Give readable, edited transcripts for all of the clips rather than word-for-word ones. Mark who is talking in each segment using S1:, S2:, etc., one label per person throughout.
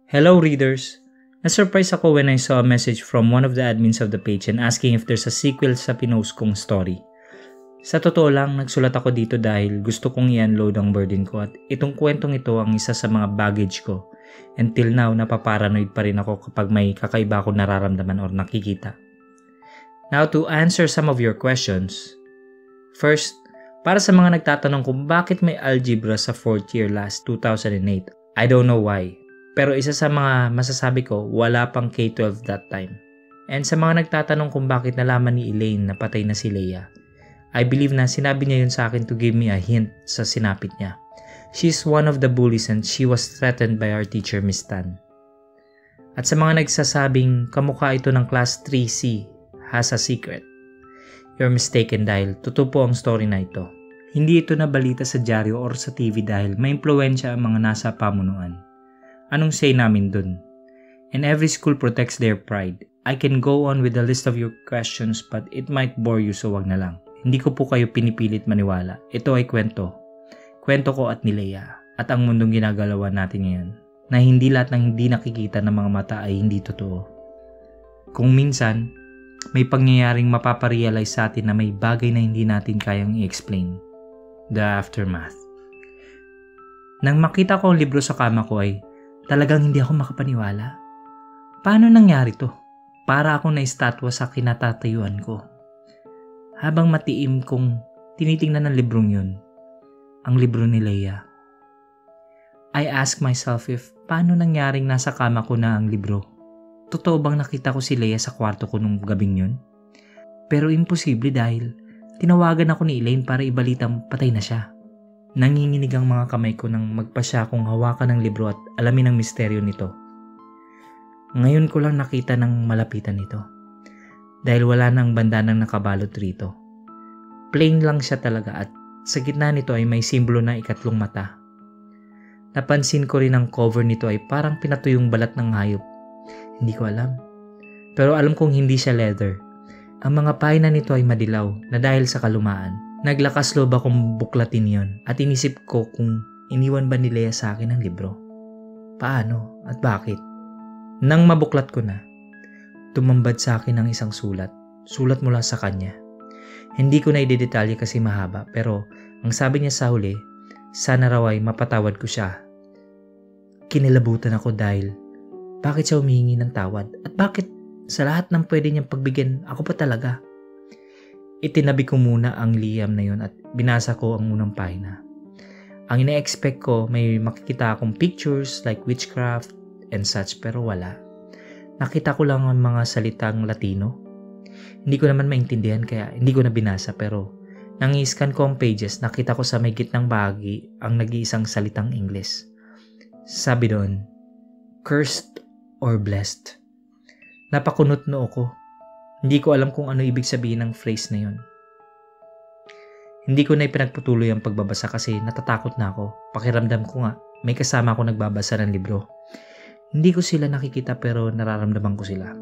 S1: Hello readers! Na-surprise ako when I saw a message from one of the admins of the page and asking if there's a sequel sa pinost kong story. Sa totoo lang, nagsulat ako dito dahil gusto kong i-unload ang burden ko at itong kwentong ito ang isa sa mga baggage ko. Until now, napaparanoid pa rin ako kapag may kakaiba akong nararamdaman or nakikita. Now to answer some of your questions. First, para sa mga nagtatanong kung bakit may algebra sa 4th year last 2008, I don't know why. Pero isa sa mga masasabi ko, wala pang K-12 that time. And sa mga nagtatanong kung bakit nalaman ni Elaine na patay na si Leia, I believe na sinabi niya yun sa akin to give me a hint sa sinapit niya. She's one of the bullies and she was threatened by our teacher, Miss Tan. At sa mga nagsasabing kamukha ito ng class 3C, has a secret. You're mistaken dahil totoo po ang story na ito. Hindi ito nabalita sa dyaryo or sa TV dahil may impluwensya ang mga nasa pamunuan. Anong say namin dun? And every school protects their pride. I can go on with the list of your questions but it might bore you so wag na lang. Hindi ko po kayo pinipilit maniwala. Ito ay kwento. Kwento ko at ni Leia at ang mundong ginagalawan natin ngayon na hindi lahat ng hindi nakikita ng mga mata ay hindi totoo. Kung minsan, may pangyayaring mapaparealize sa atin na may bagay na hindi natin kayang i-explain. The aftermath. Nang makita ko ang libro sa kama ko ay talagang hindi ako makapaniwala. Paano nangyari to? Para akong naistatwa sa kinatatayuan ko. Habang matiim kong tinitingnan ng librong yun, ang libro ni Leia. I ask myself if paano nangyaring nasa kama ko na ang libro. Totoo bang nakita ko si Leia sa kwarto ko nung gabing yun? Pero imposible dahil tinawagan ako ni Elaine para ibalitang patay na siya. Nanginginig ang mga kamay ko nang magpasya akong hawakan ng libro at alamin ang misteryo nito. Ngayon ko lang nakita ng malapitan nito. Dahil wala nang bandanang nakabalot rito. Plain lang siya talaga at sa gitna nito ay may simbolo na ikatlong mata. Napansin ko rin ang cover nito ay parang pinatuyong balat ng hayop. Hindi ko alam. Pero alam kong hindi siya leather. Ang mga pahina nito ay madilaw na dahil sa kalumaan. Naglakas loob akong buklatin yon at inisip ko kung iniwan ba ni Leia sa akin ang libro. Paano at bakit? Nang mabuklat ko na, tumambad sa akin ang isang sulat. Sulat mula sa kanya. Hindi ko na idedetalye kasi mahaba pero ang sabi niya sa huli, sana raw ay mapatawad ko siya. Kinilabutan ako dahil bakit siya humihingi ng tawad at bakit sa lahat ng pwede niyang pagbigyan ako pa talaga. Itinabi ko muna ang liham na yun at binasa ko ang unang pahina. Ang ina-expect ko may makikita akong pictures like witchcraft and such pero wala. Nakita ko lang ang mga salitang Latino. Hindi ko naman maintindihan kaya hindi ko na binasa pero nang i-scan ko ang pages nakita ko sa may gitnang bahagi ang nag-iisang salitang Ingles. Sabi doon, cursed or blessed. Napakunot noo ko. Hindi ko alam kung ano ibig sabihin ng phrase na yun. Hindi ko na ipinagpatuloy ang pagbabasa kasi natatakot na ako. Pakiramdam ko nga, may kasama ako nagbabasa ng libro. Hindi ko sila nakikita pero nararamdaman ko sila.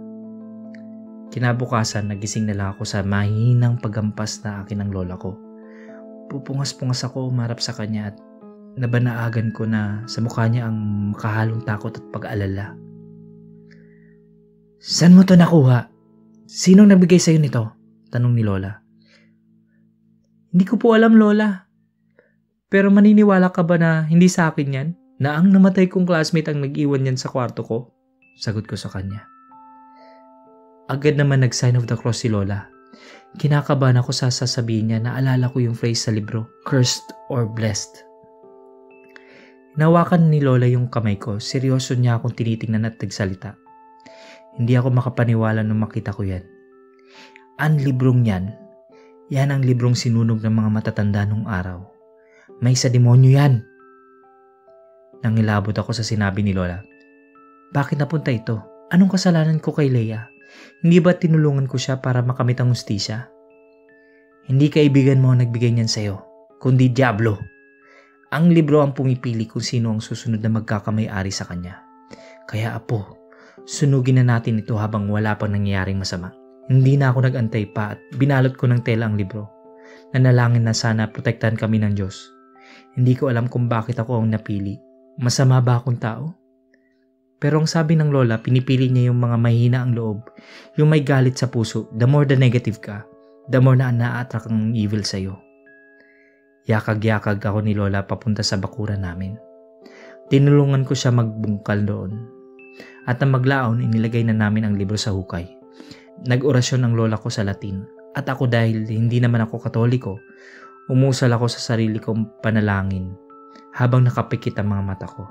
S1: Kinabukasan, nagising na lang ako sa mahinang paghampas na akin ng lola ko. Pupungas-pungas ako umarap sa kanya at nabanaagan ko na sa mukha niya ang makahalong takot at pag-alala. Saan mo to nakuha? Sinong nagbigay sa'yo nito? Tanong ni Lola. Hindi ko po alam, Lola. Pero maniniwala ka ba na hindi sa akin yan? Na ang namatay kong classmate ang nag-iwan yan sa kwarto ko? Sagot ko sa kanya. Agad naman nag-sign of the cross si Lola. Kinakabahan ako sa sasabihin niya na alala ko yung phrase sa libro, cursed or blessed. Hinawakan ni Lola yung kamay ko. Seryoso niya akong tinitingnan at nagsalita. Hindi ako makapaniwala nung makita ko yan. Ang librong yan, yan ang librong sinunog ng mga matatanda nung araw. May sa demonyo yan. Nangilabot ako sa sinabi ni Lola. Bakit napunta ito? Anong kasalanan ko kay Leia? Hindi ba tinulungan ko siya para makamit ang hustisya? Hindi kaibigan mo ang nagbigay niyan sa'yo, kundi Diablo. Ang libro ang pumipili kung sino ang susunod na magkakamay-ari sa kanya. Kaya apo, sunugin na natin ito habang wala pang nangyayaring masama. Hindi na ako nag-antay pa at binalot ko ng tela ang libro. Nanalangin na sana protektahan kami ng Diyos. Hindi ko alam kung bakit ako ang napili. Masama ba akong tao? Pero ang sabi ng lola, pinipili niya yung mga mahina ang loob, yung may galit sa puso. The more the negative ka, the more na na-attract ang evil sa'yo. Yakag-yakag ako ni lola papunta sa bakuran namin. Tinulungan ko siya magbungkal doon. At nang maglaon, inilagay na namin ang libro sa hukay. Nag-orasyon ang lola ko sa Latin. At ako dahil hindi naman ako Katoliko, umusal ako sa sarili kong panalangin habang nakapikit ang mga mata ko.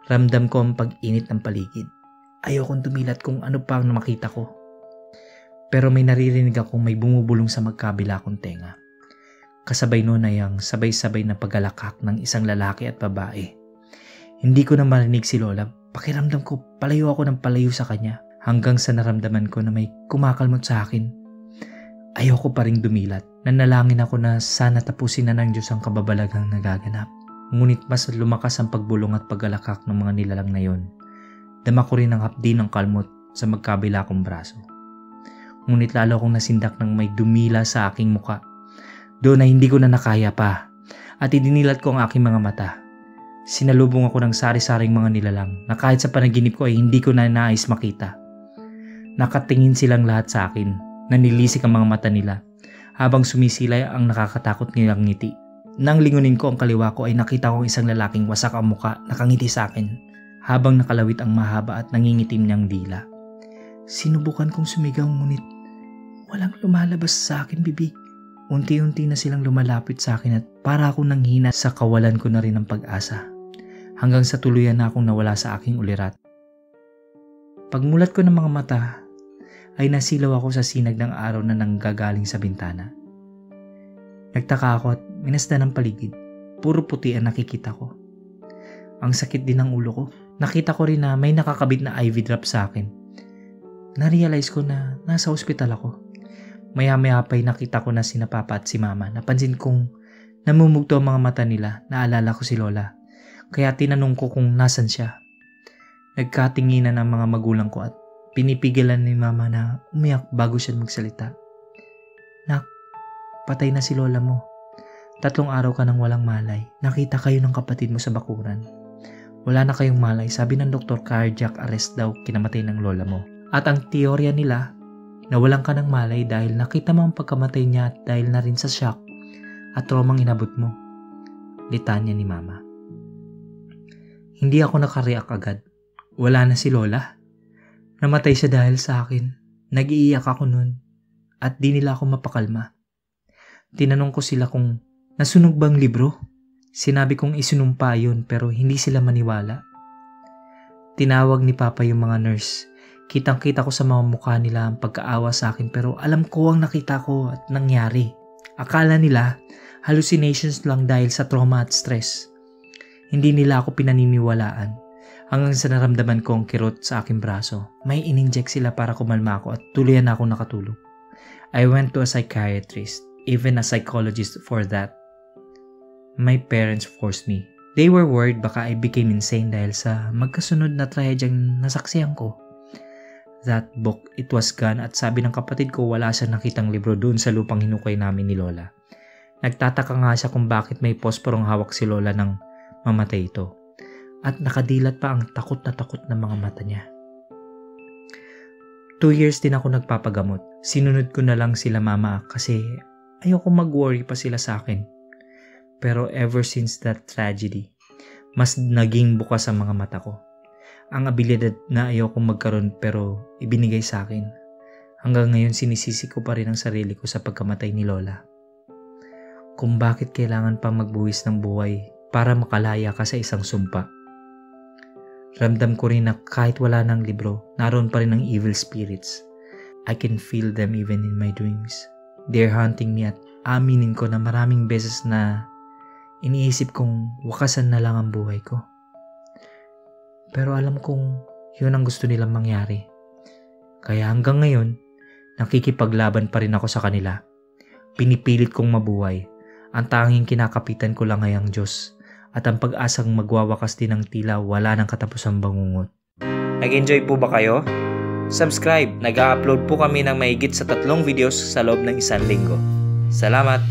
S1: Ramdam ko ang pag-init ng paligid. Ayokong dumilat kung ano pa ang makita ko. Pero may naririnig akong may bumubulong sa magkabila kong tenga. Kasabay noon ay ang sabay-sabay na paggalakak ng isang lalaki at babae. Hindi ko na marinig si lola. Pakiramdam ko palayo ako ng palayo sa kanya hanggang sa naramdaman ko na may kumakalmot sa akin. Ayoko pa ring dumilat. Nanalangin ako na sana tapusin na ng Diyos ang kababalaghang nagaganap. Ngunit mas lumakas ang pagbulong at paggalakak ng mga nilalang na yon. Dama ko rin ang hapdi ng kalmot sa magkabila kong braso. Ngunit lalo akong nasindak ng may dumila sa aking muka. Doon ay hindi ko na nakaya pa at idinilat ko ang aking mga mata. Sinalubong ako ng sari-saring mga nilalang na kahit sa panaginip ko ay hindi ko na nais makita. Nakatingin silang lahat sa akin, nanilisik ang mga mata nila habang sumisilay ang nakakatakot nilang ngiti. Nang lingunin ko ang kaliwa ko ay nakita kong isang lalaking wasak ang muka nakangiti sa akin habang nakalawit ang mahaba at nangingitim niyang dila. Sinubukan kong sumigaw ngunit walang lumalabas sa akin bibig. Unti-unti na silang lumalapit sa akin at para akong nanghina sa kawalan ko na rin ng pag-asa. Hanggang sa tuluyan na akong nawala sa aking ulirat. Pagmulat ko ng mga mata ay nasilaw ako sa sinag ng araw na nanggagaling sa bintana. Nagtaka ako at minasdan ng paligid. Puro puti ang nakikita ko. Ang sakit din ng ulo ko. Nakita ko rin na may nakakabit na IV drop sa akin. Narealize ko na nasa ospital ako. Maya-maya pa'y nakita ko na sina Papa at si Mama. Napansin kong namumugto ang mga mata nila. Naalala ko si Lola. Kaya tinanong ko kung nasan siya. Nagkatinginan ang mga magulang ko at pinipigilan ni Mama na umiyak bago siya magsalita. Nak, patay na si Lola mo. 3 araw ka nang walang malay. Nakita kayo ng kapatid mo sa bakuran. Wala na kayong malay. Sabi ng doktor, cardiac arrest daw kinamatay ng Lola mo. At ang teorya nila, nawalan ka ng malay dahil nakita mo ang pagkamatay niya at dahil na rin sa shock at traumang inabot mo. Litanya ni Mama. Hindi ako nakareact agad. Wala na si Lola. Namatay siya dahil sa akin. Nag-iiyak ako nun at di nila ako mapakalma. Tinanong ko sila kung nasunog bang libro. Sinabi kong isinumpa yun pero hindi sila maniwala. Tinawag ni Papa yung mga nurse. Kitang-kita ko sa mga mukha nila ang pagkaawa sa akin pero alam ko ang nakita ko at nangyari. Akala nila hallucinations lang dahil sa trauma at stress. Hindi nila ako pinaniniwalaan hanggang sa naramdaman ko ang kirot sa aking braso. May in-inject sila para kumalma ako at tuluyan na ako nakatulog. I went to a psychiatrist, even a psychologist for that. My parents forced me. They were worried baka I became insane dahil sa magkasunod na trahedyang nasaksihan ko. That book, it was gone at sabi ng kapatid ko wala siyang nakitang libro doon sa lupang hinukay namin ni Lola. Nagtataka nga siya kung bakit may posporong hawak si Lola nang mamatay ito. At nakadilat pa ang takot na mga mata niya. 2 years din ako nagpapagamot. Sinunod ko na lang sila Mama kasi ayoko mag-worry pa sila sa akin. Pero ever since that tragedy, mas naging bukas ang mga mata ko. Ang abilidad na ayokong magkaroon pero ibinigay sa akin. Hanggang ngayon sinisisi ko pa rin ang sarili ko sa pagkamatay ni Lola. Kung bakit kailangan pa magbuwis ng buhay para makalaya ka sa isang sumpa. Ramdam ko rin na kahit wala ng libro, naroon pa rin ang evil spirits. I can feel them even in my dreams. They're haunting me at aminin ko na maraming beses na iniisip kong wakasan na lang ang buhay ko. Pero alam kong yun ang gusto nilang mangyari. Kaya hanggang ngayon, nakikipaglaban pa rin ako sa kanila. Pinipilit kong mabuhay. Ang tanging kinakapitan ko lang ay ang Diyos. At ang pag-asang magwawakas din ng tila wala ng katapusang bangungot. Nag-enjoy po ba kayo? Subscribe! Nag-upload po kami ng mahigit sa 3 videos sa loob ng 1 linggo. Salamat!